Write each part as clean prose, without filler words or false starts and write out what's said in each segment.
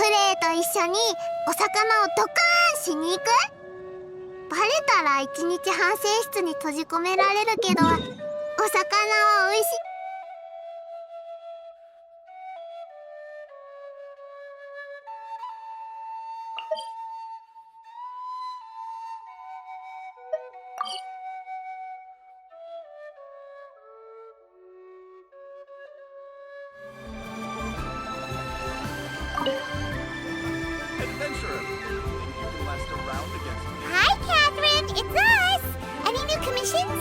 レイと一緒にお魚をドカーンしに行く？バレたら1日反省室に閉じ込められるけど、お魚は美味しい。Hi, Catherine! It's us! Any new commissions?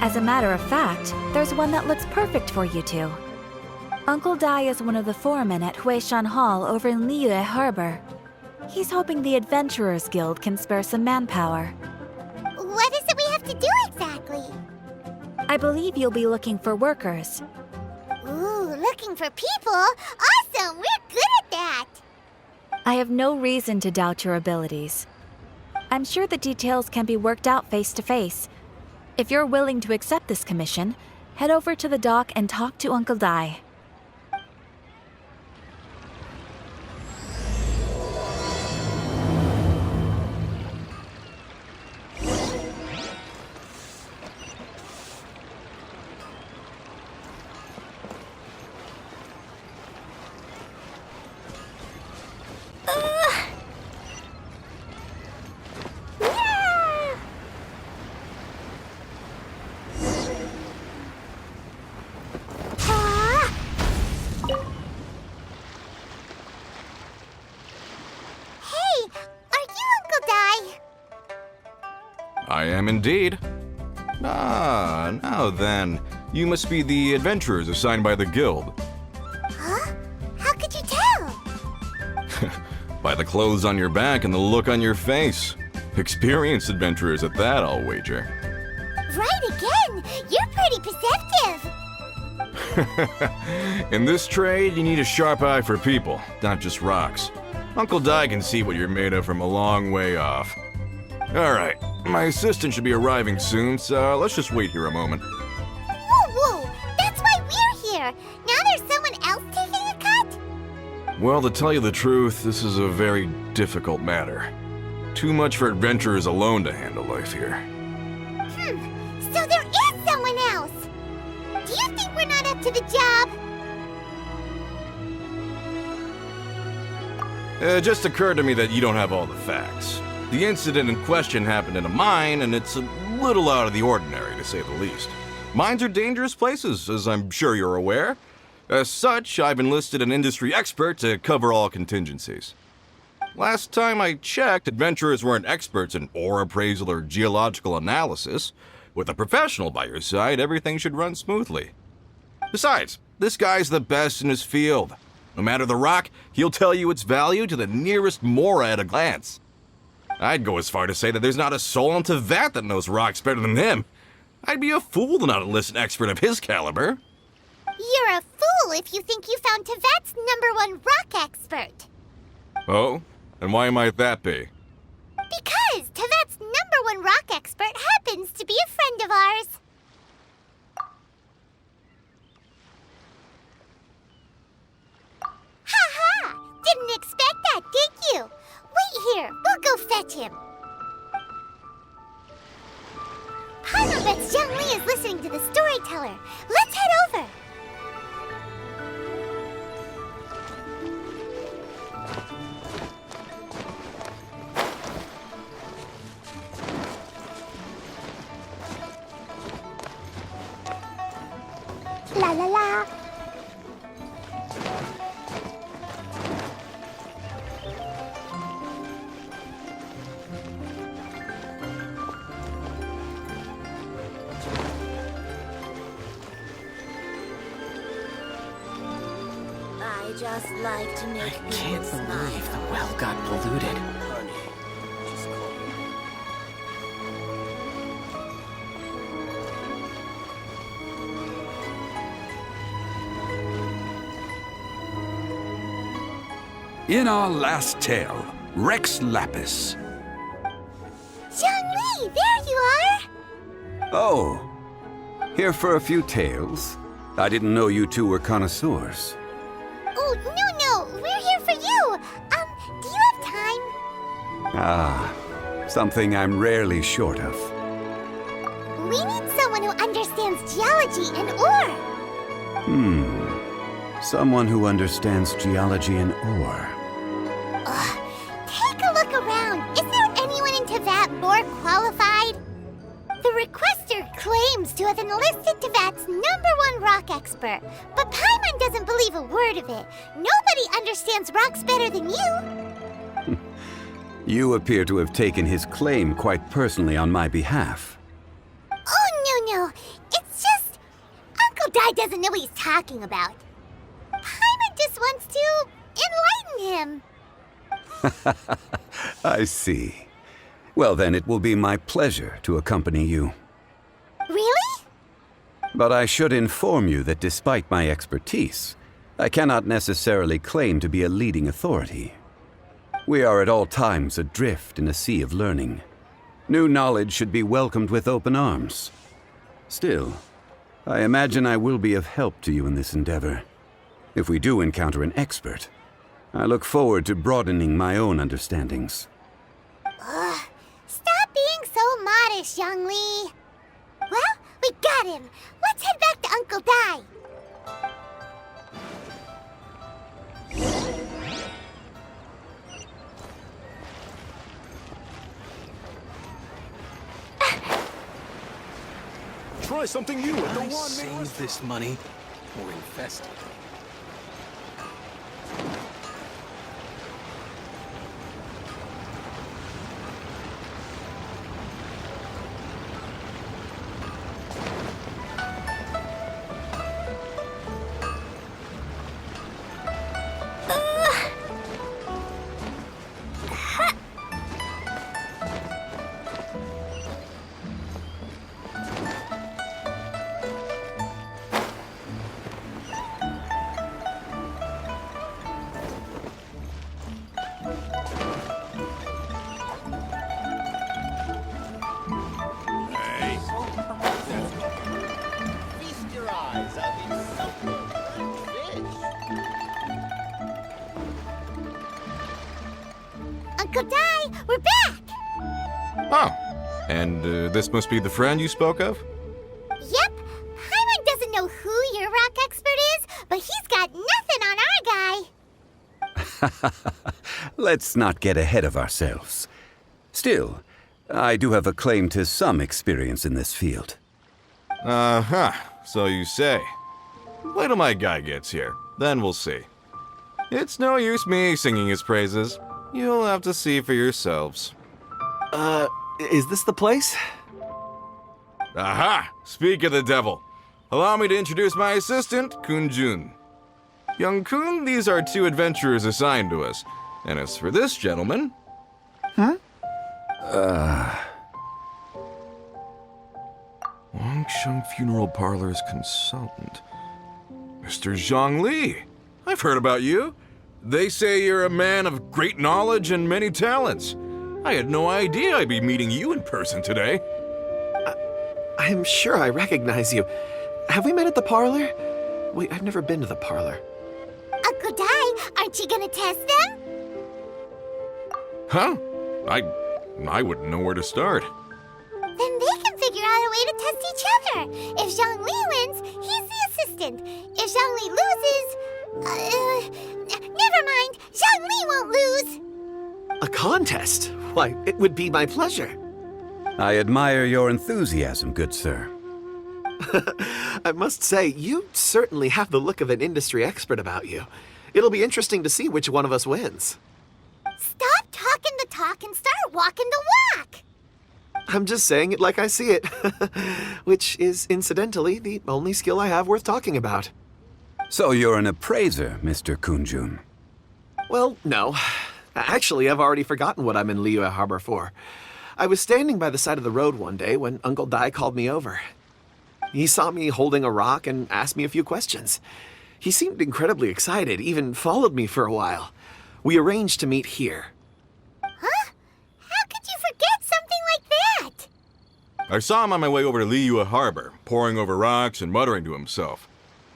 As a matter of fact, there's one that looks perfect for you two. Uncle Dai is one of the foremen at Huishan Hall over in Liyue Harbor. He's hoping the Adventurers Guild can spare some manpower. What is it we have to do exactly? I believe you'll be looking for workers. Ooh, looking for people? Awesome! We're good at that! I have no reason to doubt your abilities. I'm sure the details can be worked out face to face. If you're willing to accept this commission, head over to the dock and talk to Uncle Dai. I am indeed. Ah, now then. You must be the adventurers assigned by the guild. Huh? How could you tell? By the clothes on your back and the look on your face. Experienced adventurers at that, I'll wager. Right again! You're pretty perceptive! In this trade, you need a sharp eye for people, not just rocks. Uncle Dai can see what you're made of from a long way off. Alright, my assistant should be arriving soon, so let's just wait here a moment. Whoa! That's why we're here! Now there's someone else taking a cut? Well, to tell you the truth, this is a very difficult matter. Too much for adventurers alone to handle life here. So there is someone else! Do you think we're not up to the job? It just occurred to me that you don't have all the facts. The incident in question happened in a mine, and it's a little out of the ordinary, to say the least. Mines are dangerous places, as I'm sure you're aware. As such, I've enlisted an industry expert to cover all contingencies. Last time I checked, adventurers weren't experts in ore appraisal or geological analysis. With a professional by your side, everything should run smoothly. Besides, this guy's the best in his field. No matter the rock, he'll tell you its value to the nearest mora at a glance. I'd go as far to say that there's not a soul on Teyvat that knows rocks better than him. I'd be a fool to not enlist an expert of his caliber. You're a fool if you think you found Teyvat's #1 rock expert. Oh? And why might that be? Because Teyvat's #1 rock expert happens to be a friend of ours. Ha! Didn't expect that, did you? Wait here, we'll go fetch him. I bet Chžun Li is listening to the storyteller. Let's head over. La la la. I just like to make I people can't smile. believe the well got polluted. In our last tale, Rex Lapis. Chžun Li, there you are! Oh, here for a few tales. I didn't know you two were connoisseurs. Oh, no, we're here for you! Ah, something I'm rarely short of. We need someone who understands geology and ore. Someone who understands geology and ore. Take a look around. Is there anyone in Teyvat more qualified? The requester claims to have enlisted Teyvat's #1 rock expert, but Paimon doesn't believe a word of it. Nobody understands rocks better than you. You appear to have taken his claim quite personally on my behalf. Oh, no. It's just... Uncle Dai doesn't know what he's talking about. Paimon just wants to enlighten him. I see. Well, then it will be my pleasure to accompany you. Really? But I should inform you that despite my expertise, I cannot necessarily claim to be a leading authority. We are at all times adrift in a sea of learning. New knowledge should be welcomed with open arms. Still, I imagine I will be of help to you in this endeavor. If we do encounter an expert, I look forward to broadening my own understandings. Stop being so modest, Young Lee. Well, we got him. Let's head back to Uncle Dai. Try something new at the I one. save this money or invest it? Uncle Dai, we're back! Oh, and this must be the friend you spoke of? Yep. Paimon doesn't know who your rock expert is, but he's got nothing on our guy. Let's not get ahead of ourselves. Still, I do have a claim to some experience in this field. Uh-huh, so you say. Wait till my guy gets here, then we'll see. It's no use me singing his praises. You'll have to see for yourselves. Is this the place? Aha! Speak of the devil. Allow me to introduce my assistant, Kun Jun. Young Kun, these are 2 adventurers assigned to us. And as for this gentleman... Wangsheng Funeral Parlor's consultant. Mr. Zhang Li. I've heard about you. They say you're a man of great knowledge and many talents. I had no idea I'd be meeting you in person today. I'm sure I recognize you. Have we met at the parlor? Wait, I've never been to the parlor. Uncle Dai, aren't you gonna test them? Huh? I wouldn't know where to start. Then they can figure out a way to test each other. If Zhang Li wins, he's the assistant. If Zhang Li loses... never mind. Zhang Li won't lose. A contest? Why, it would be my pleasure. I admire your enthusiasm, good sir. I must say, you certainly have the look of an industry expert about you. It'll be interesting to see which one of us wins. Stop talking the talk and start walking the walk. I'm just saying it like I see it. Which is, incidentally, the only skill I have worth talking about. So you're an appraiser, Mr. Kunjun. Well, no. Actually, I've already forgotten what I'm in Liyue Harbor for. I was standing by the side of the road one day when Uncle Dai called me over. He saw me holding a rock and asked me a few questions. He seemed incredibly excited, even followed me for a while. We arranged to meet here. Huh? How could you forget something like that? I saw him on my way over to Liyue Harbor, poring over rocks and muttering to himself.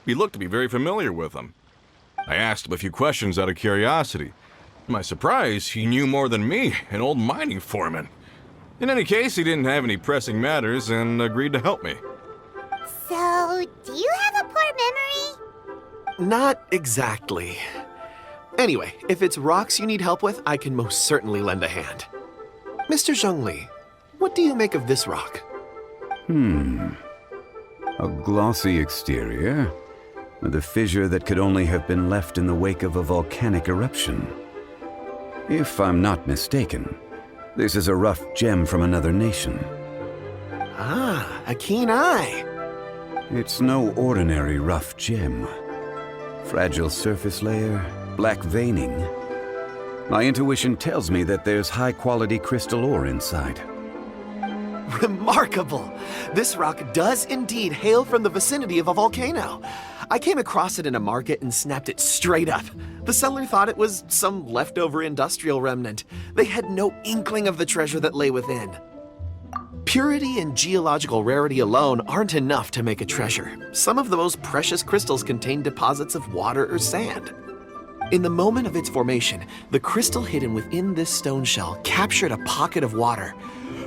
He looked to be very familiar with them. I asked him a few questions out of curiosity. To my surprise, he knew more than me, an old mining foreman. In any case, he didn't have any pressing matters and agreed to help me. So, do you have a poor memory? Not exactly. Anyway, if it's rocks you need help with, I can most certainly lend a hand. Mr. Zhong Li, what do you make of this rock? A glossy exterior, with a fissure that could only have been left in the wake of a volcanic eruption. If I'm not mistaken, this is a rough gem from another nation. Ah, a keen eye. It's no ordinary rough gem. Fragile surface layer, black veining. My intuition tells me that there's high-quality crystal ore inside. Remarkable! This rock does indeed hail from the vicinity of a volcano. I came across it in a market and snapped it straight up. The seller thought it was some leftover industrial remnant. They had no inkling of the treasure that lay within. Purity and geological rarity alone aren't enough to make a treasure. Some of the most precious crystals contain deposits of water or sand. In the moment of its formation, the crystal hidden within this stone shell captured a pocket of water.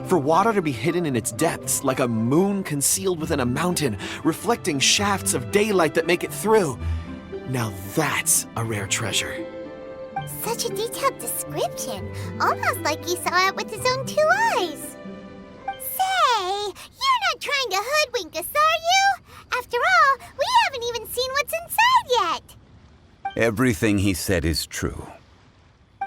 For water to be hidden in its depths, like a moon concealed within a mountain, reflecting shafts of daylight that make it through. Now that's a rare treasure. Such a detailed description, almost like he saw it with his own 2 eyes. Say, you're not trying to hoodwink us, are you? After all, we haven't even seen what's inside yet. Everything he said is true.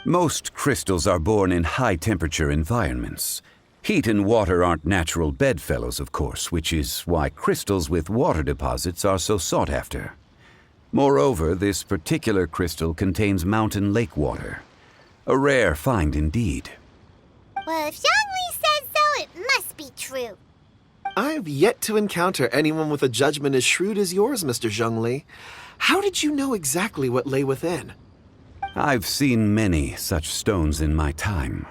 Most crystals are born in high-temperature environments. Heat and water aren't natural bedfellows, of course, which is why crystals with water deposits are so sought after. Moreover, this particular crystal contains mountain lake water. A rare find indeed. Well, if Zhang Li says so, it must be true. I've yet to encounter anyone with a judgment as shrewd as yours, Mr. Zhong Li. How did you know exactly what lay within? I've seen many such stones in my time.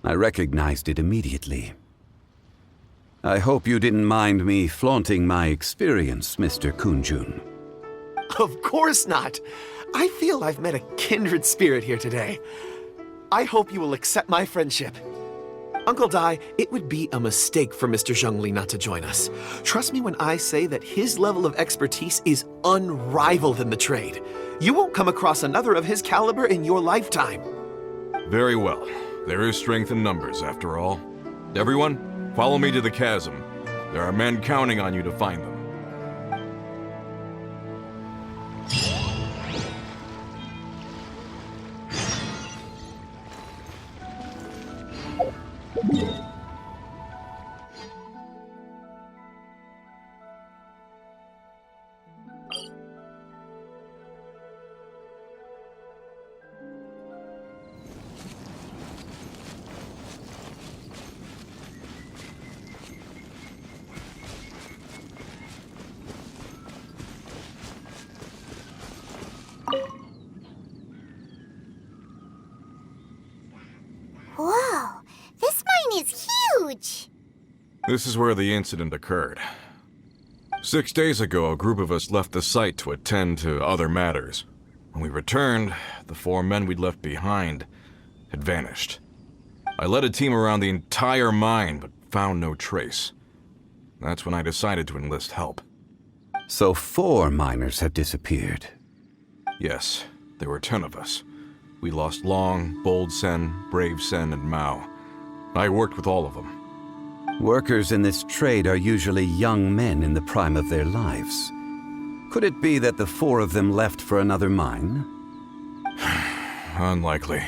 I recognized it immediately. I hope you didn't mind me flaunting my experience, Mr. Kunjun. Of course not. I feel I've met a kindred spirit here today. I hope you will accept my friendship. Uncle Dai, it would be a mistake for Mr. Zhong Li not to join us. Trust me when I say that his level of expertise is unrivaled in the trade. You won't come across another of his caliber in your lifetime. Very well. There is strength in numbers, after all. Everyone, follow me to the chasm. There are men counting on you to find them. Whoa, this mine is huge! This is where the incident occurred. 6 days ago, a group of us left the site to attend to other matters. When we returned, the 4 men we'd left behind had vanished. I led a team around the entire mine, but found no trace. That's when I decided to enlist help. So 4 miners have disappeared. Yes, there were 10 of us. We lost Long, Bold Sen, Brave Sen, and Mao. I worked with all of them. Workers in this trade are usually young men in the prime of their lives. Could it be that the 4 of them left for another mine? Unlikely.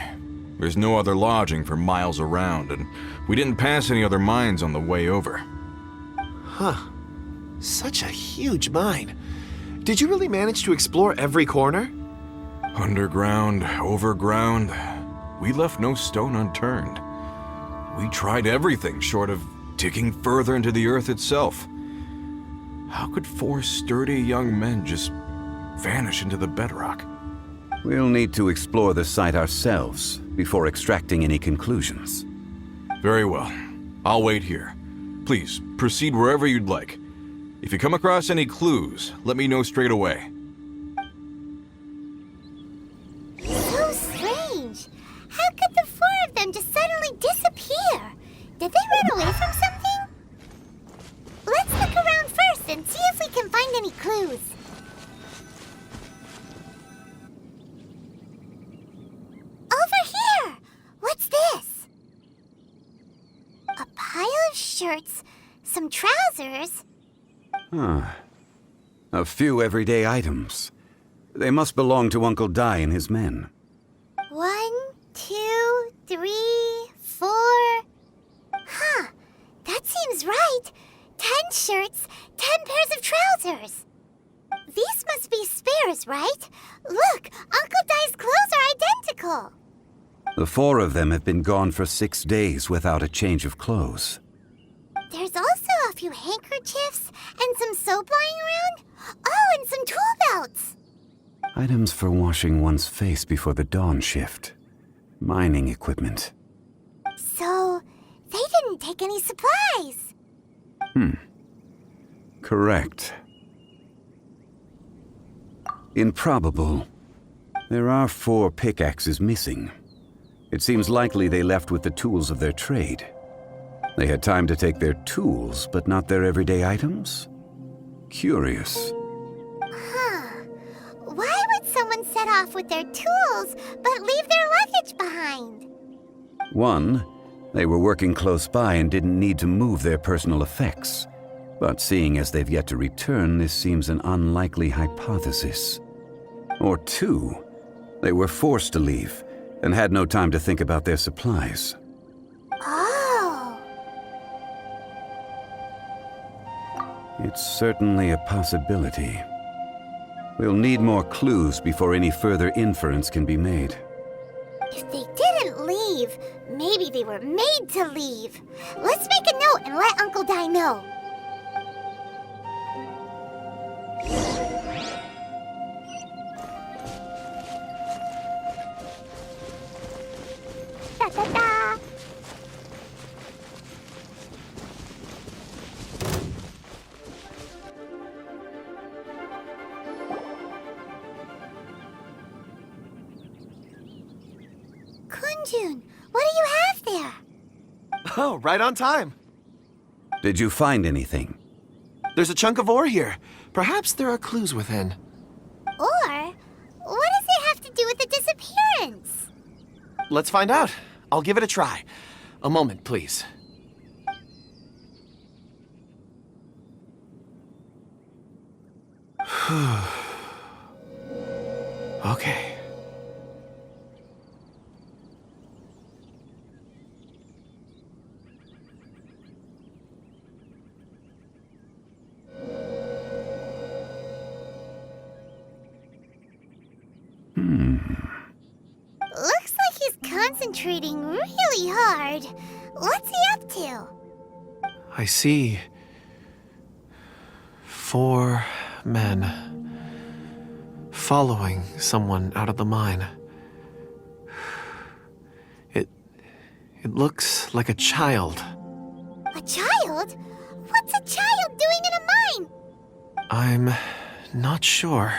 There's no other lodging for miles around, and we didn't pass any other mines on the way over. Huh. Such a huge mine. Did you really manage to explore every corner? Underground, overground, we left no stone unturned. We tried everything short of digging further into the earth itself. How could 4 sturdy young men just vanish into the bedrock? We'll need to explore the site ourselves before extracting any conclusions. Very well. I'll wait here. Please, proceed wherever you'd like. If you come across any clues, let me know straight away. So strange. shirts, some trousers. A few everyday items. They must belong to Uncle Dai and his men. 1, 2, 3, 4. Huh, that seems right. 10 shirts, 10 pairs of trousers. These must be spares, right? Look, Uncle Dai's clothes are identical. The 4 of them have been gone for 6 days without a change of clothes. There's also a few handkerchiefs and some soap lying around. Oh, and some tool belts. Items for washing one's face before the dawn shift. Mining equipment. So, they didn't take any supplies. Correct. Improbable. There are 4 pickaxes missing. It seems likely they left with the tools of their trade. They had time to take their tools, but not their everyday items? Curious. Why would someone set off with their tools, but leave their luggage behind? 1, they were working close by and didn't need to move their personal effects. But seeing as they've yet to return, this seems an unlikely hypothesis. Or 2, they were forced to leave and had no time to think about their supplies. Oh. It's certainly a possibility. We'll need more clues before any further inference can be made. If they didn't leave, maybe they were made to leave. Let's make a note and let Uncle Dai know. Da-da-da. Kunjun, what do you have there? Oh, right on time. Did you find anything? There's a chunk of ore here. Perhaps there are clues within. Or, what does it have to do with the disappearance? Let's find out. I'll give it a try. A moment, please. Okay. Looks like he's concentrating really hard. What's he up to? I see 4 men following someone out of the mine. It looks like a child. A child? What's a child doing in a mine? I'm not sure.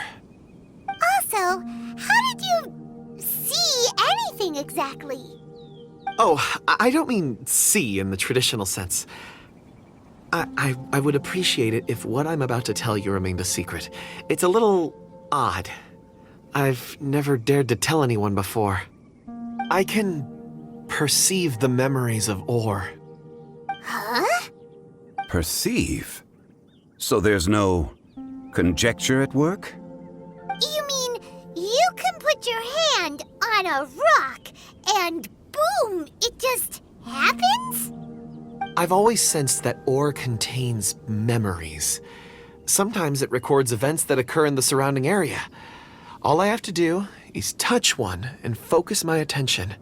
Also, how did you see anything exactly? Oh, I don't mean see in the traditional sense. I would appreciate it if what I'm about to tell you remained a secret. It's a little odd. I've never dared to tell anyone before. I can perceive the memories of ore. Huh? Perceive? So there's no conjecture at work? You mean you can put your hand on a rock and boom, it just happens? I've always sensed that ore contains memories. Sometimes it records events that occur in the surrounding area. All I have to do is touch one and focus my attention,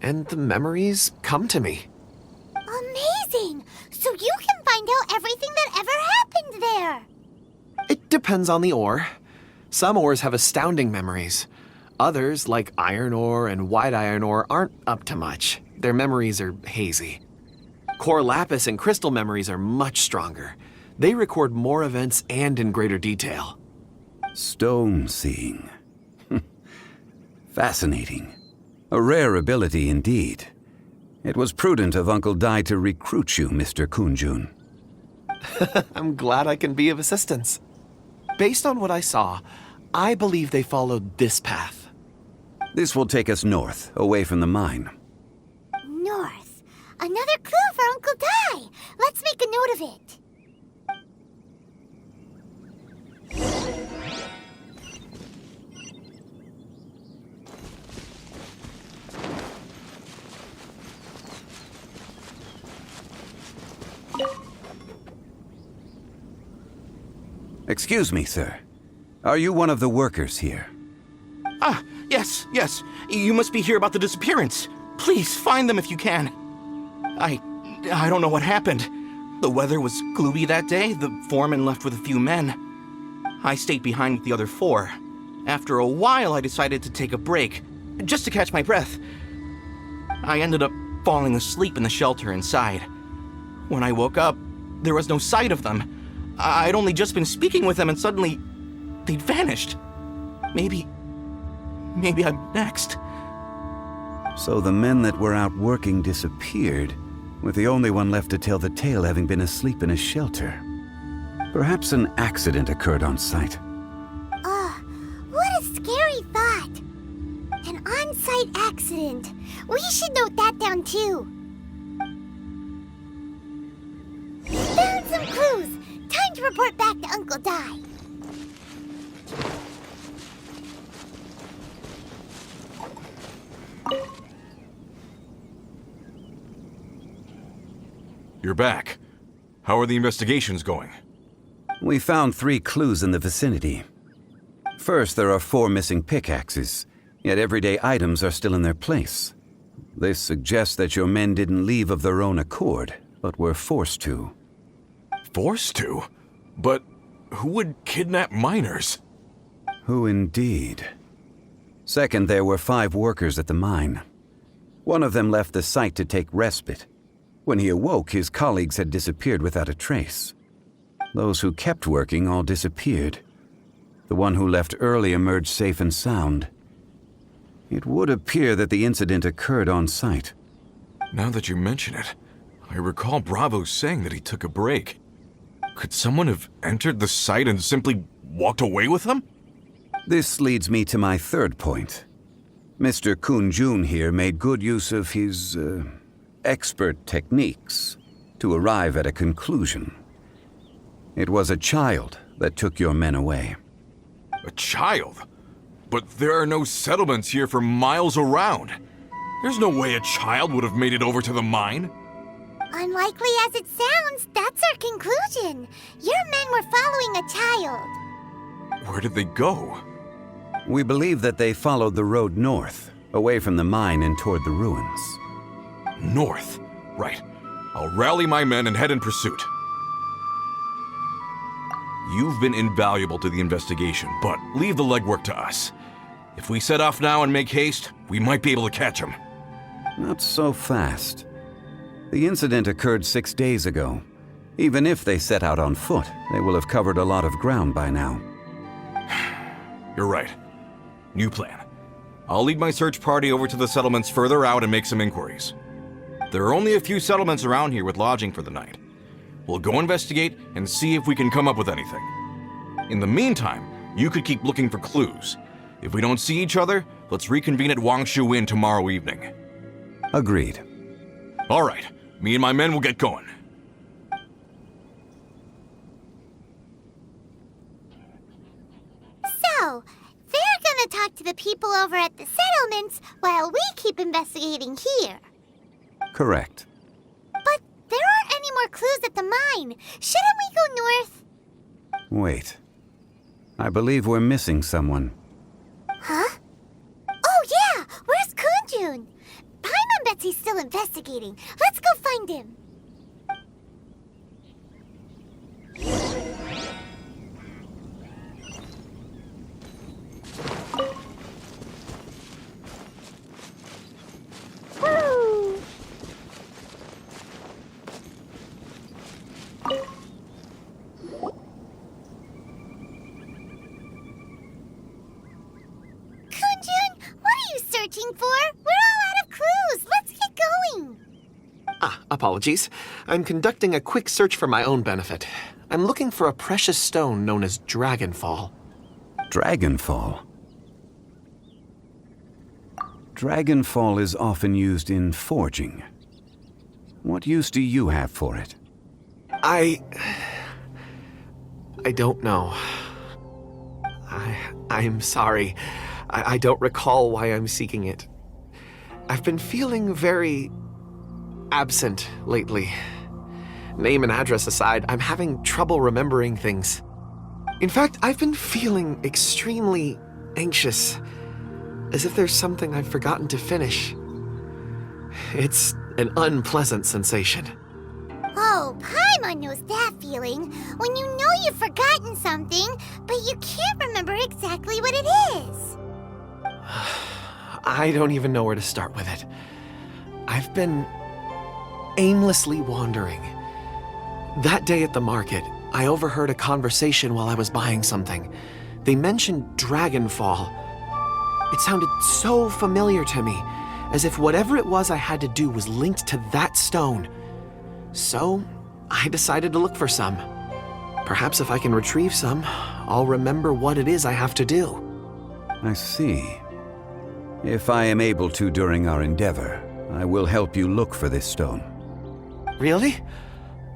and the memories come to me. Amazing! So you can find out everything that ever happened there. It depends on the ore. Some ores have astounding memories. Others, like iron ore and white iron ore, aren't up to much. Their memories are hazy. Core lapis and crystal memories are much stronger. They record more events and in greater detail. Stone seeing. Fascinating. A rare ability indeed. It was prudent of Uncle Dai to recruit you, Mr. Kunjun. I'm glad I can be of assistance. Based on what I saw, I believe they followed this path. This will take us north, away from the mine. North. Another clue for Uncle Dai. Let's make a note of it. Excuse me, sir. Are you one of the workers here? Ah, yes. You must be here about the disappearance. Please, find them if you can. I don't know what happened. The weather was gloomy that day. The foreman left with a few men. I stayed behind with the other 4. After a while, I decided to take a break, just to catch my breath. I ended up falling asleep in the shelter inside. When I woke up, there was no sight of them. I'd only just been speaking with them and suddenly they'd vanished. Maybe I'm next. So the men that were out working disappeared, with the only one left to tell the tale having been asleep in a shelter. Perhaps an accident occurred on site. What a scary thought. An on-site accident. We should note that down too. Found some clues. Time to report back to Uncle Dai. You're back. How are the investigations going? We found 3 clues in the vicinity. First, there are 4 missing pickaxes, yet everyday items are still in their place. This suggests that your men didn't leave of their own accord, but were forced to. Forced to? But who would kidnap miners? Who indeed? Second, there were 5 workers at the mine. One of them left the site to take respite. When he awoke, his colleagues had disappeared without a trace. Those who kept working all disappeared. The one who left early emerged safe and sound. It would appear that the incident occurred on site. Now that you mention it, I recall Bravo saying that he took a break. Could someone have entered the site and simply walked away with him? This leads me to my third point. Mr. Jun here made good use of his, expert techniques to arrive at a conclusion. It was a child that took your men away. A child? But there are no settlements here for miles around. There's no way a child would have made it over to the mine. Unlikely as it sounds, that's our conclusion. Your men were following a child. Where did they go? We believe that they followed the road north, away from the mine and toward the ruins. North. Right. I'll rally my men and head in pursuit. You've been invaluable to the investigation, but leave the legwork to us. If we set off now and make haste, we might be able to catch them. Not so fast. The incident occurred 6 days ago. Even if they set out on foot, they will have covered a lot of ground by now. You're right. New plan. I'll lead my search party over to the settlements further out and make some inquiries. There are only a few settlements around here with lodging for the night. We'll go investigate and see if we can come up with anything. In the meantime, you could keep looking for clues. If we don't see each other, let's reconvene at Wangshu Inn tomorrow evening. Agreed. All right. Me and my men will get going. So, they're gonna talk to the people over at the settlements while we keep investigating here. Correct. But there aren't any more clues at the mine. Shouldn't we go north? Wait. I believe we're missing someone. Huh? Oh yeah! Where's Kunjun? Paimon bets he's still investigating. Let's go find him. Searching for? We're all out of clues. Let's get going. Apologies. I'm conducting a quick search for my own benefit. I'm looking for a precious stone known as Dragonfall. Dragonfall? Dragonfall is often used in forging. What use do you have for it? I don't know. I'm sorry. I don't recall why I'm seeking it. I've been feeling very absent lately. Name and address aside, I'm having trouble remembering things. In fact, I've been feeling extremely anxious, as if there's something I've forgotten to finish. It's an unpleasant sensation. Oh, Paimon knows that feeling, when you know you've forgotten something, but you can't remember exactly what it is. I don't even know where to start with it. I've been aimlessly wandering. That day at the market, I overheard a conversation while I was buying something. They mentioned Dragonfall. It sounded so familiar to me, as if whatever it was I had to do was linked to that stone. So, I decided to look for some. Perhaps if I can retrieve some, I'll remember what it is I have to do. I see. If I am able to during our endeavor, I will help you look for this stone. Really?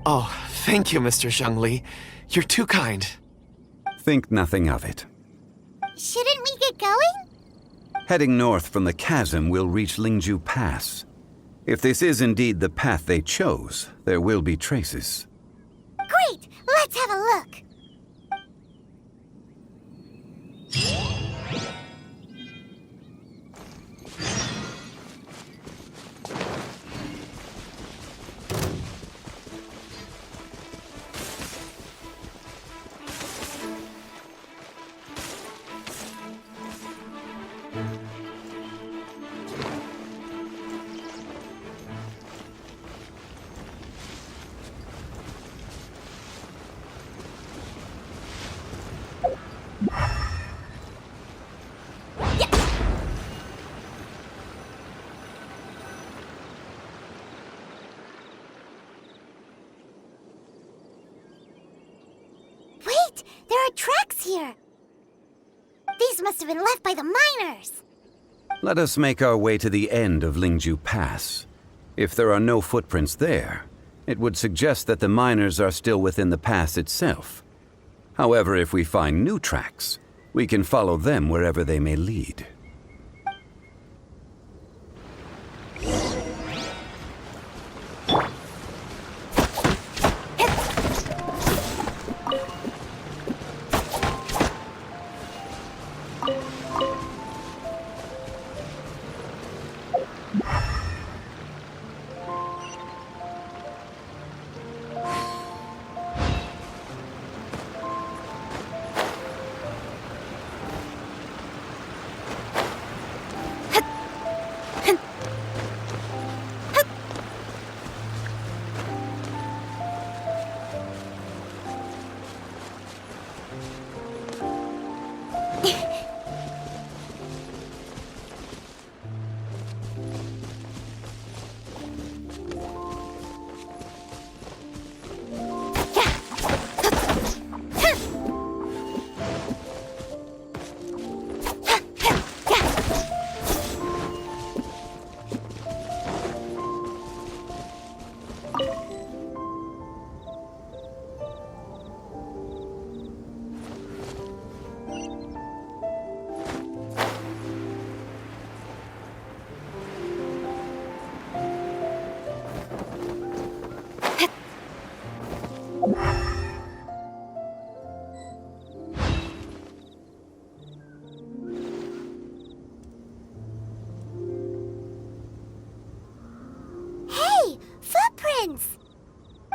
Oh, thank you, Mr. Zhang Li. You're too kind. Think nothing of it. Shouldn't we get going? Heading north from the chasm, we'll reach Lingju Pass. If this is indeed the path they chose, there will be traces. Great! Let's have a look! Wait! There are tracks here! These must have been left by the miners! Let us make our way to the end of Lingju Pass. If there are no footprints there, it would suggest that the miners are still within the pass itself. However, if we find new tracks, we can follow them wherever they may lead.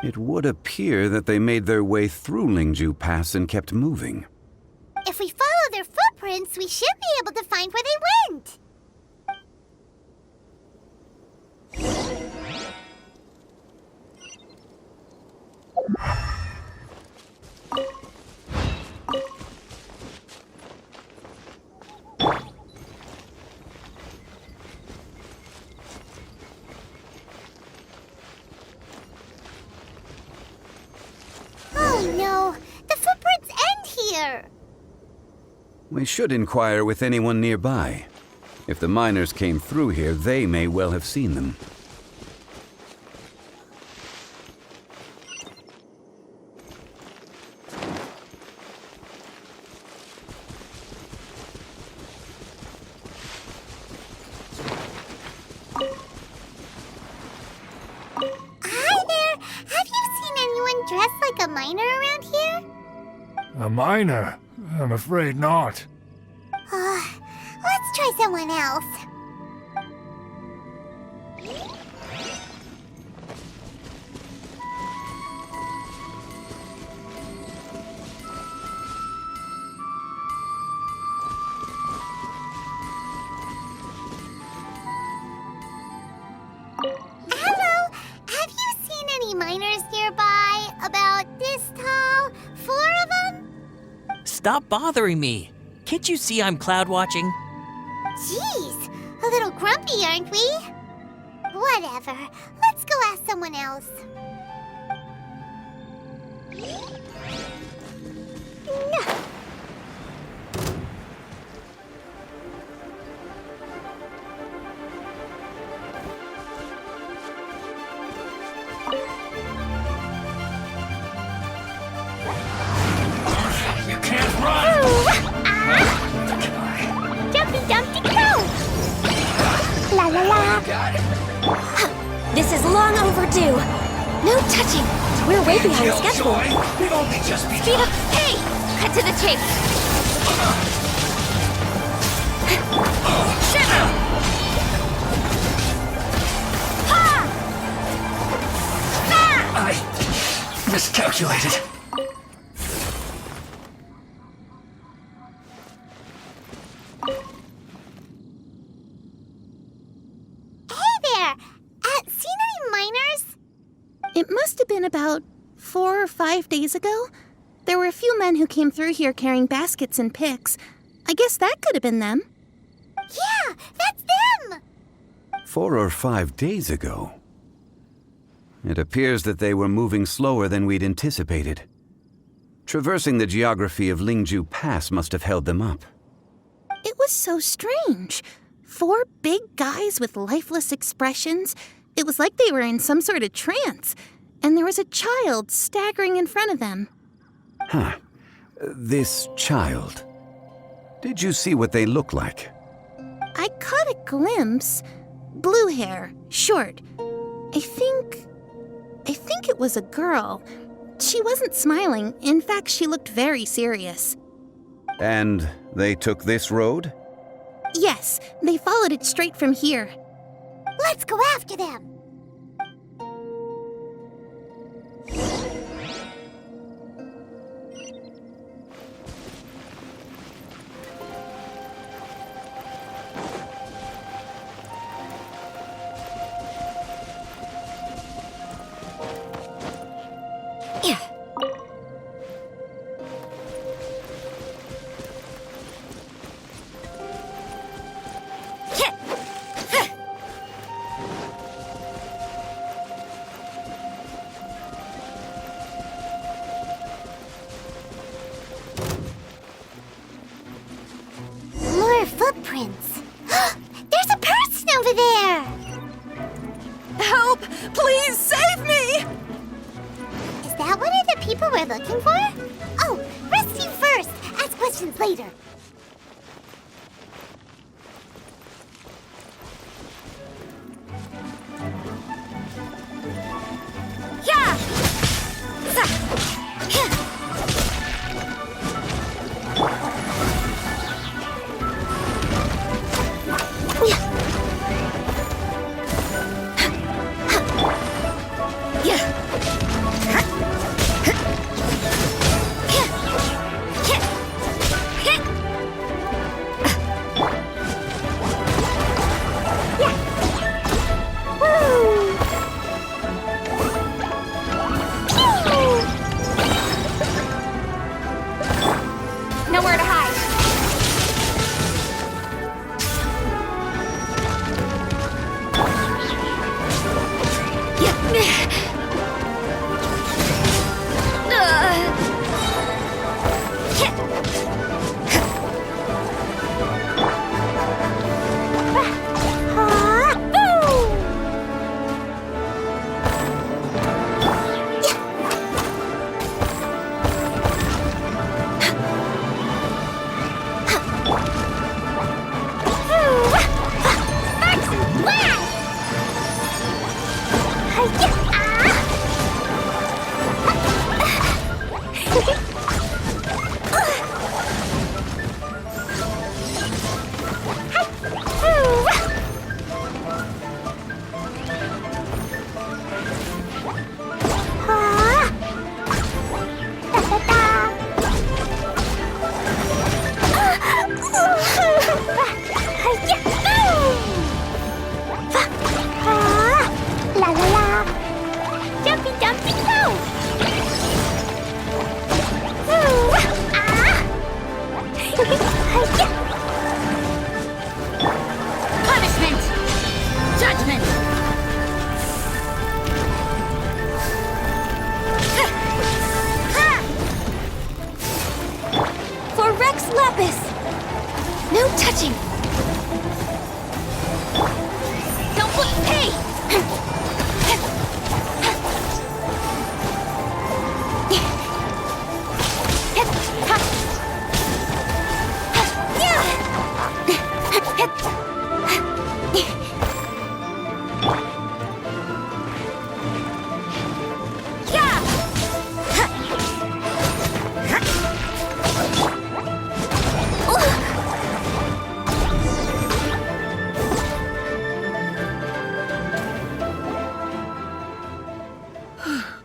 It would appear that they made their way through Lingju Pass and kept moving. If we follow their footprints, we should be able to find where they went. Oh no, the footprints end here. We should inquire with anyone nearby. If the miners came through here, they may well have seen them. like a miner around here? A miner? I'm afraid not. Let's try someone else. Hello, have you seen any miners nearby? About this tall? 4 of them? Stop bothering me. Can't you see I'm cloud watching? Jeez, a little grumpy, aren't we? Whatever, let's go ask someone else. You can't run! Jumpy Dumpty Go! La la la! This is long overdue. No touching. We're way behind schedule. We've only just begun. Speed up. Hey! Cut to the chase. I miscalculated. Hey there! Seen any miners? It must have been about 4 or 5 days ago. There were a few men who came through here carrying baskets and picks. I guess that could have been them. Yeah, that's them! 4 or 5 days ago. It appears that they were moving slower than we'd anticipated. Traversing the geography of Lingju Pass must have held them up. It was so strange. 4 big guys with lifeless expressions. It was like they were in some sort of trance. And there was a child staggering in front of them. Huh. This child. Did you see what they look like? I caught a glimpse. Blue hair, short. I think it was a girl. She wasn't smiling. In fact, she looked very serious. And they took this road? Yes, they followed it straight from here. Let's go after them! More footprints. There's a person over there! Help! Please save me! Is that one of the people we're looking for? Oh, rescue first! Ask questions later. Yeah!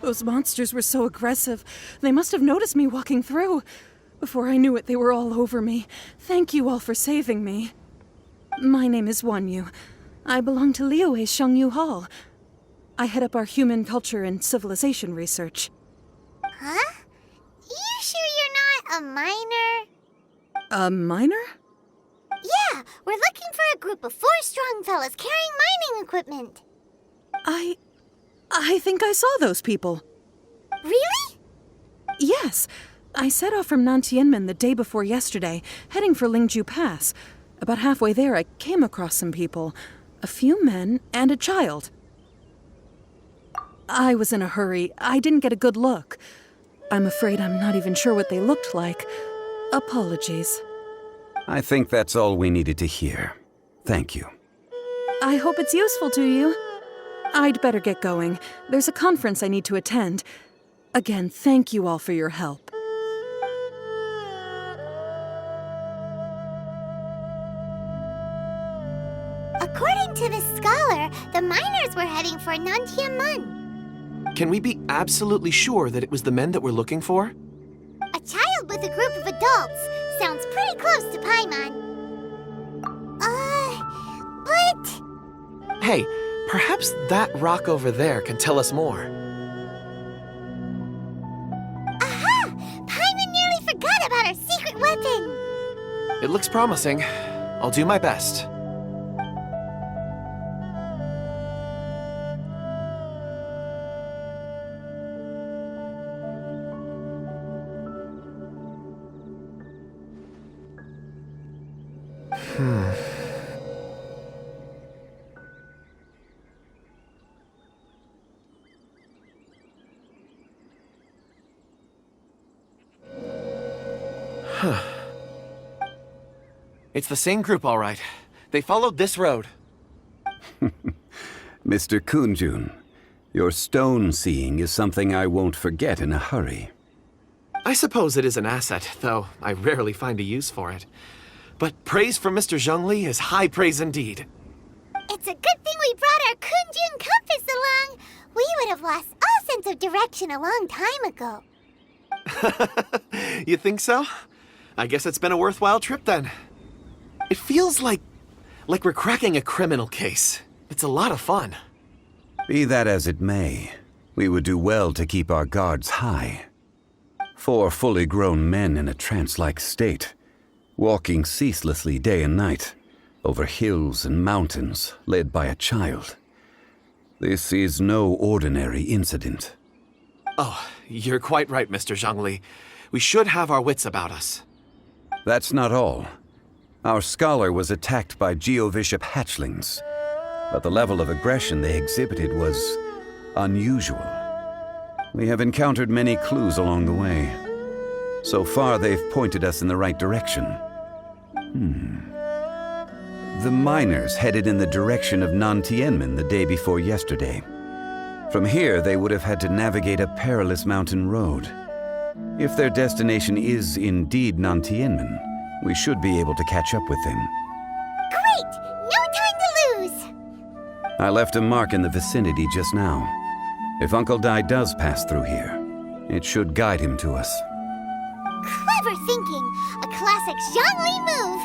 Those monsters were so aggressive. They must have noticed me walking through. Before I knew it, they were all over me. Thank you all for saving me. My name is Wanyu. I belong to Liyue Shengyu Hall. I head up our human culture and civilization research. Huh? You sure you're not a miner? A miner? Yeah, we're looking for a group of 4 strong fellas carrying mining equipment. I think I saw those people. Really? Yes. I set off from Nantianmen the day before yesterday, heading for Lingju Pass. About halfway there, I came across some people. A few men and a child. I was in a hurry. I didn't get a good look. I'm afraid I'm not even sure what they looked like. Apologies. I think that's all we needed to hear. Thank you. I hope it's useful to you. I'd better get going. There's a conference I need to attend. Again, thank you all for your help. According to this scholar, the miners were heading for Nantianmen. Can we be absolutely sure that it was the men that we're looking for? A child with a group of adults. Sounds pretty close to Paimon. But... Hey, perhaps that rock over there can tell us more. Aha! Paimon nearly forgot about our secret weapon. It looks promising. I'll do my best. It's the same group, all right. They followed this road. Mr. Kunjun, your stone seeing is something I won't forget in a hurry. I suppose it is an asset, though I rarely find a use for it. But praise from Mr. Zheng Li is high praise indeed. It's a good thing we brought our Kunjun compass along. We would have lost all sense of direction a long time ago. You think so? I guess it's been a worthwhile trip then. It feels like we're cracking a criminal case. It's a lot of fun. Be that as it may, we would do well to keep our guards high. 4 fully grown men in a trance-like state, walking ceaselessly day and night, over hills and mountains, led by a child. This is no ordinary incident. Oh, you're quite right, Mr. Zheng Li. We should have our wits about us. That's not all. Our scholar was attacked by Geovishap hatchlings, but the level of aggression they exhibited was unusual. We have encountered many clues along the way. So far, they've pointed us in the right direction. The miners headed in the direction of Nantianmen the day before yesterday. From here, they would have had to navigate a perilous mountain road. If their destination is indeed Nantianmen, we should be able to catch up with them. Great! No time to lose! I left a mark in the vicinity just now. If Uncle Dai does pass through here, it should guide him to us. Clever thinking! A classic Zheng Li move!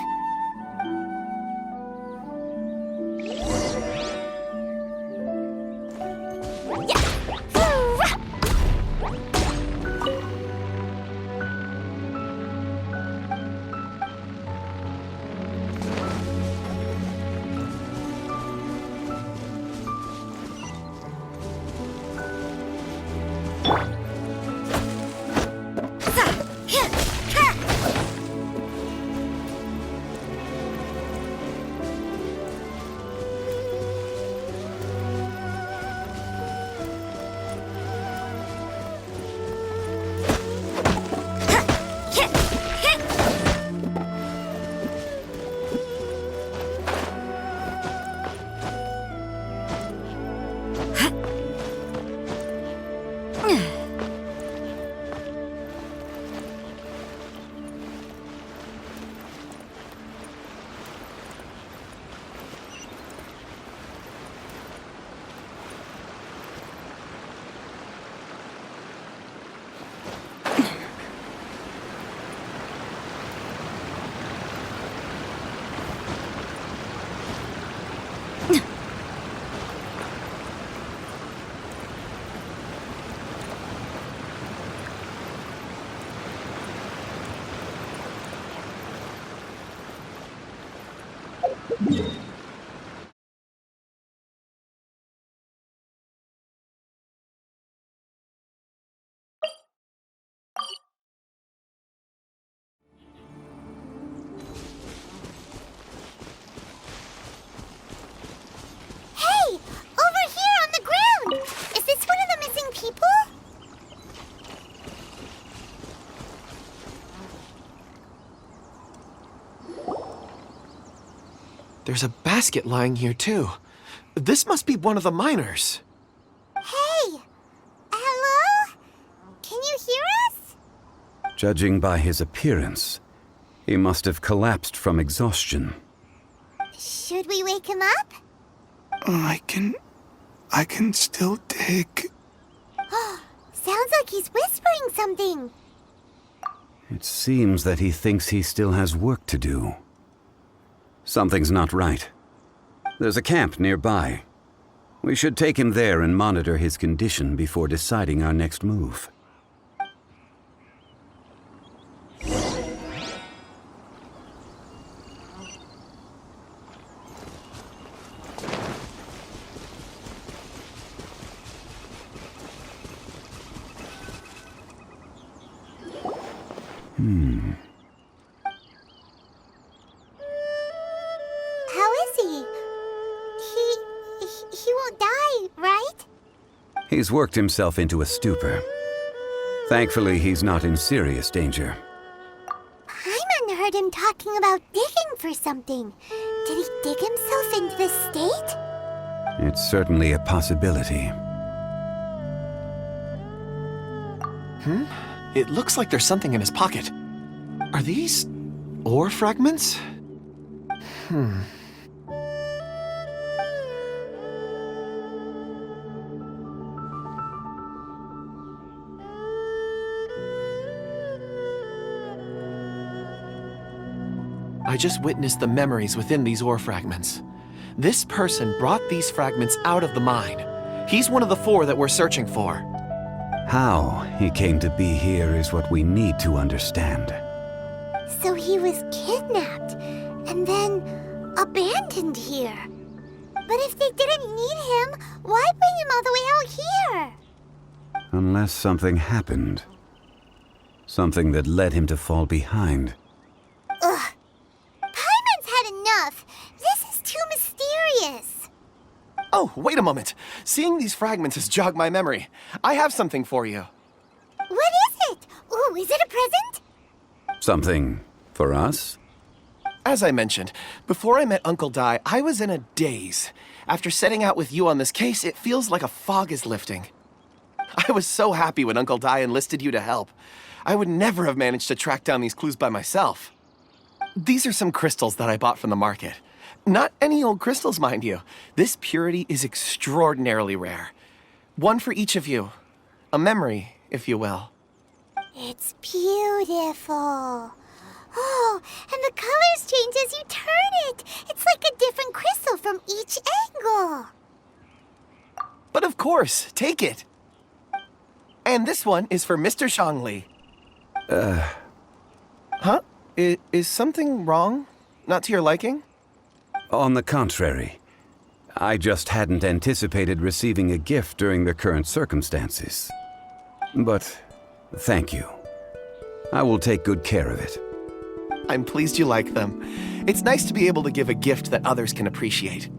There's a basket lying here, too. This must be one of the miners. Hey! Hello? Can you hear us? Judging by his appearance, he must have collapsed from exhaustion. Should we wake him up? I can still dig. Sounds like he's whispering something. It seems that he thinks he still has work to do. Something's not right. There's a camp nearby. We should take him there and monitor his condition before deciding our next move. How is he? He won't die, right? He's worked himself into a stupor. Thankfully, he's not in serious danger. Paimon heard him talking about digging for something. Did he dig himself into this state? It's certainly a possibility. It looks like there's something in his pocket. Are these ore fragments? I just witnessed the memories within these ore fragments. This person brought these fragments out of the mine. He's one of the 4 that we're searching for. How he came to be here is what we need to understand. So he was kidnapped and then abandoned here. But if they didn't need him, why bring him all the way out here? Unless something happened. Something that led him to fall behind. Ugh. Paimon's had enough. This is too mysterious. Oh, wait a moment. Seeing these fragments has jogged my memory. I have something for you. What is it? Ooh, is it a present? Something for us? As I mentioned, before I met Uncle Dai, I was in a daze. After setting out with you on this case, it feels like a fog is lifting. I was so happy when Uncle Dai enlisted you to help. I would never have managed to track down these clues by myself. These are some crystals that I bought from the market. Not any old crystals, mind you. This purity is extraordinarily rare. One for each of you. A memory, if you will. It's beautiful. Oh, and the colors change as you turn it. It's like a different crystal from each angle. But of course, take it. And this one is for Mr. Zhang Li. Huh? Is something wrong? Not to your liking? On the contrary, I just hadn't anticipated receiving a gift during the current circumstances. But thank you. I will take good care of it. I'm pleased you like them. It's nice to be able to give a gift that others can appreciate.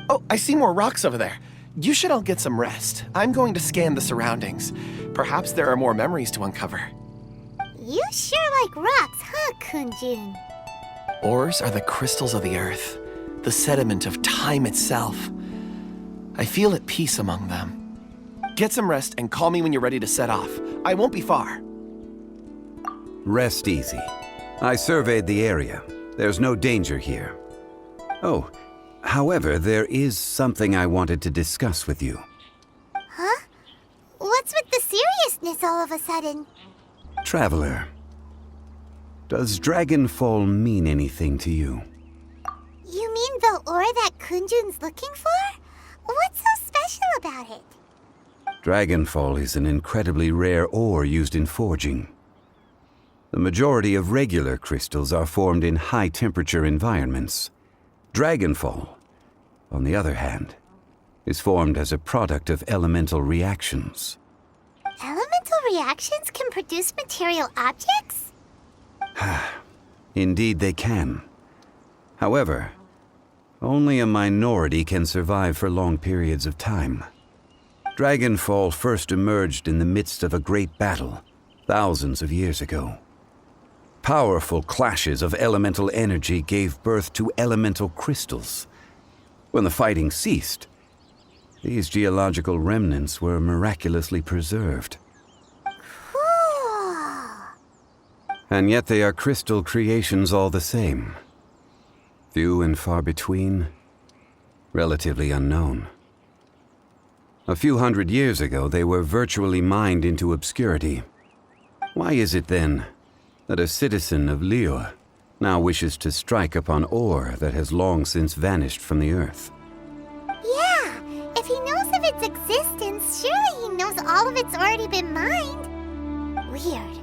Oh, I see more rocks over there. You should all get some rest. I'm going to scan the surroundings. Perhaps there are more memories to uncover. You sure like rocks, huh, Kunjun? Ores are the crystals of the earth, the sediment of time itself. I feel at peace among them. Get some rest and call me when you're ready to set off. I won't be far. Rest easy. I surveyed the area. There's no danger here. Oh, however, there is something I wanted to discuss with you. Huh? What's with the seriousness all of a sudden? Traveler, does Dragonfall mean anything to you? You mean the ore that Kunjun's looking for? What's so special about it? Dragonfall is an incredibly rare ore used in forging. The majority of regular crystals are formed in high-temperature environments. Dragonfall, on the other hand, is formed as a product of elemental reactions. Elemental reactions can produce material objects? Indeed they can. However, only a minority can survive for long periods of time. Dragonfall first emerged in the midst of a great battle, thousands of years ago. Powerful clashes of elemental energy gave birth to elemental crystals. When the fighting ceased, these geological remnants were miraculously preserved. Cool. And yet they are crystal creations all the same. Few and far between, relatively unknown. A few hundred years ago, they were virtually mined into obscurity. Why is it then that a citizen of Liyue now wishes to strike upon ore that has long since vanished from the earth? Yeah, if he knows of its existence, surely he knows all of it's already been mined. Weird.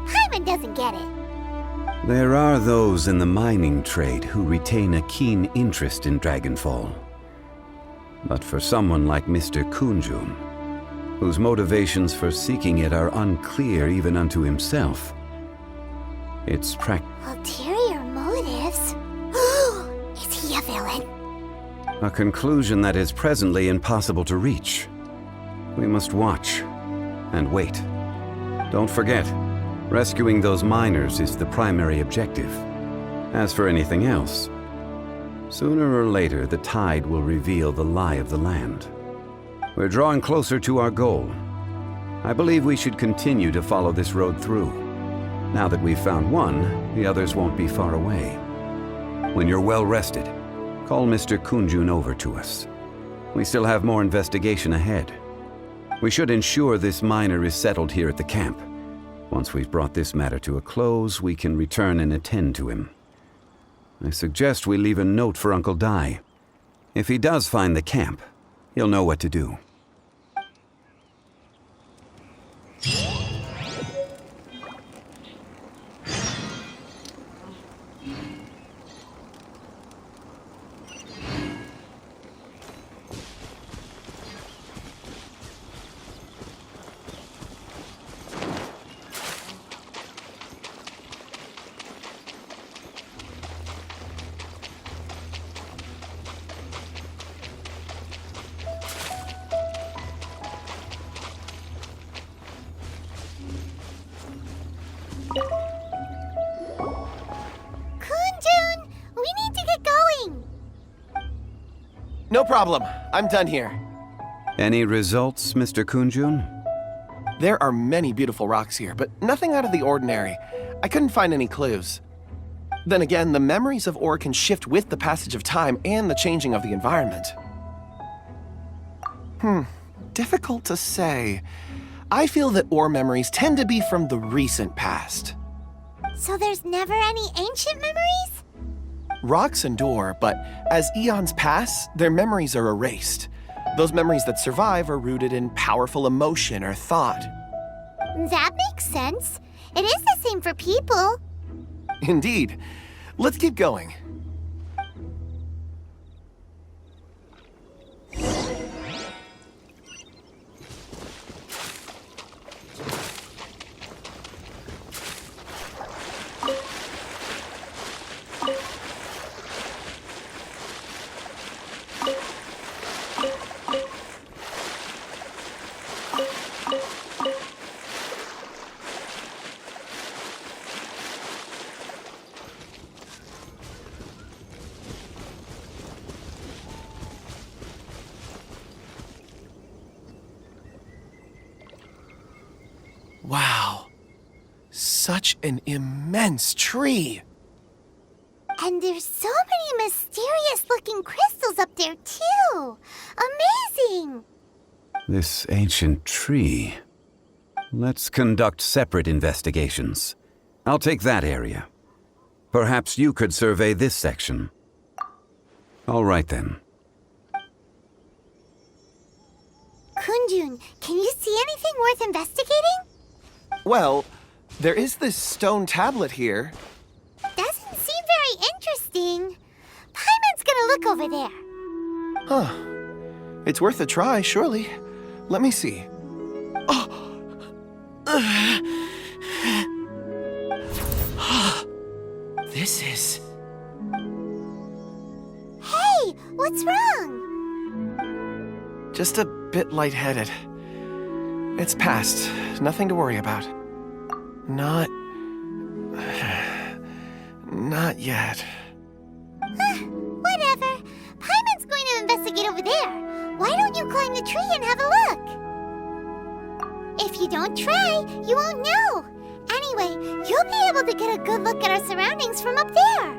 Paimon doesn't get it. There are those in the mining trade who retain a keen interest in Dragonfall. But for someone like Mr. Kunjun, whose motivations for seeking it are unclear even unto himself, it's ulterior motives? Is he a villain? a conclusion that is presently impossible to reach. We must watch and wait. Don't forget, rescuing those miners is the primary objective. As for anything else, sooner or later the tide will reveal the lie of the land. We're drawing closer to our goal. I believe we should continue to follow this road through. Now that we've found one, the others won't be far away. When you're well rested, call Mr. Kunjun over to us. We still have more investigation ahead. We should ensure this miner is settled here at the camp. Once we've brought this matter to a close, we can return and attend to him. I suggest we leave a note for Uncle Dai. If he does find the camp, he'll know what to do. Kunjun, we need to get going. No problem. I'm done here. Any results, Mr. Kunjun? There are many beautiful rocks here, but nothing out of the ordinary. I couldn't find any clues. Then again, the memories of ore can shift with the passage of time and the changing of the environment. Difficult to say. I feel that ore memories tend to be from the recent past. So there's never any ancient memories? Rocks endure, but as eons pass, their memories are erased. Those memories that survive are rooted in powerful emotion or thought. That makes sense. It is the same for people. Indeed. Let's keep going. Wow. Such an immense tree. And there's so many mysterious-looking crystals up there, too. Amazing! This ancient tree. Let's conduct separate investigations. I'll take that area. Perhaps you could survey this section. All right, then. Kunjun, can you see anything worth investigating? Well, there is this stone tablet here. Doesn't seem very interesting. Paimon's gonna look over there. Huh. It's worth a try, surely. Let me see. This is... Hey, what's wrong? just a bit lightheaded. It's past. Nothing to worry about. Not Not yet. Whatever. Paimon's going to investigate over there. Why don't you climb the tree and have a look? If you don't try, you won't know. Anyway, you'll be able to get a good look at our surroundings from up there.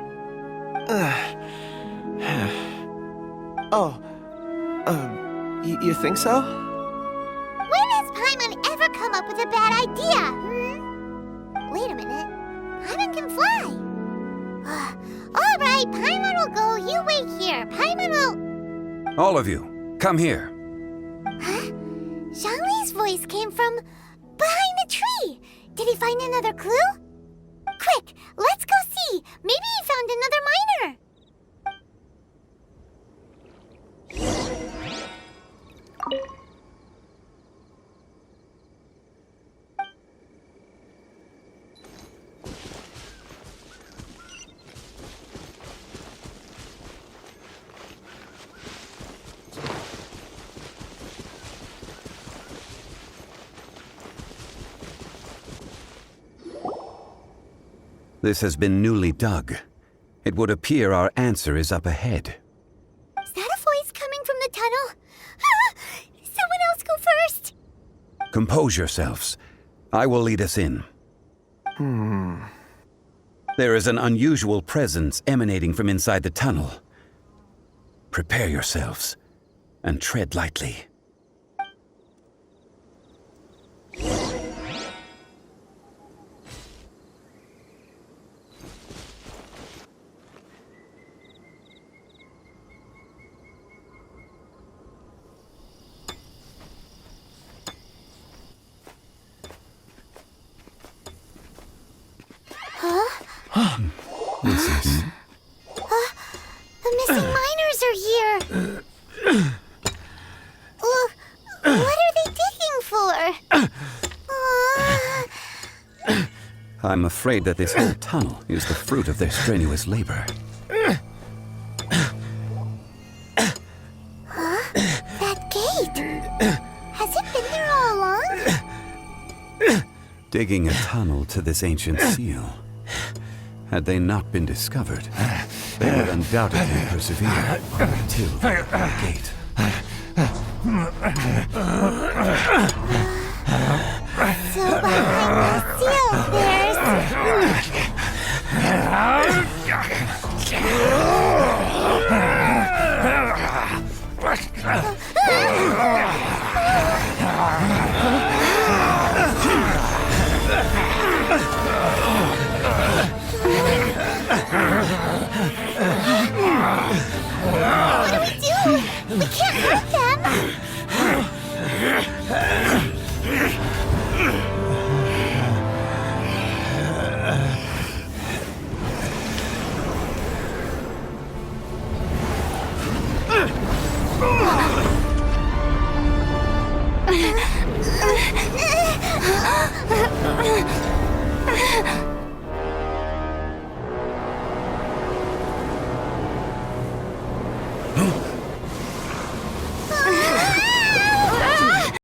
You think so? When has Paimon ever come up with a bad idea, Wait a minute. Paimon can fly. All right, Paimon will go. You wait here. Paimon will... All of you, come here. Huh? Zhang Li's voice came from behind the tree. Did he find another clue? Quick, let's go see. Maybe he found another miner. This has been newly dug. It would appear our answer is up ahead. Is that a voice coming from the tunnel? Someone else go first. Compose yourselves. I will lead us in. There is an unusual presence emanating from inside the tunnel. Prepare yourselves and tread lightly. The missing miners are here. What are they digging for? I'm afraid that this whole tunnel is the fruit of their strenuous labor. That gate. Has it been there all along? Digging a tunnel to this ancient seal. Had they not been discovered, they would undoubtedly persevere until the gate.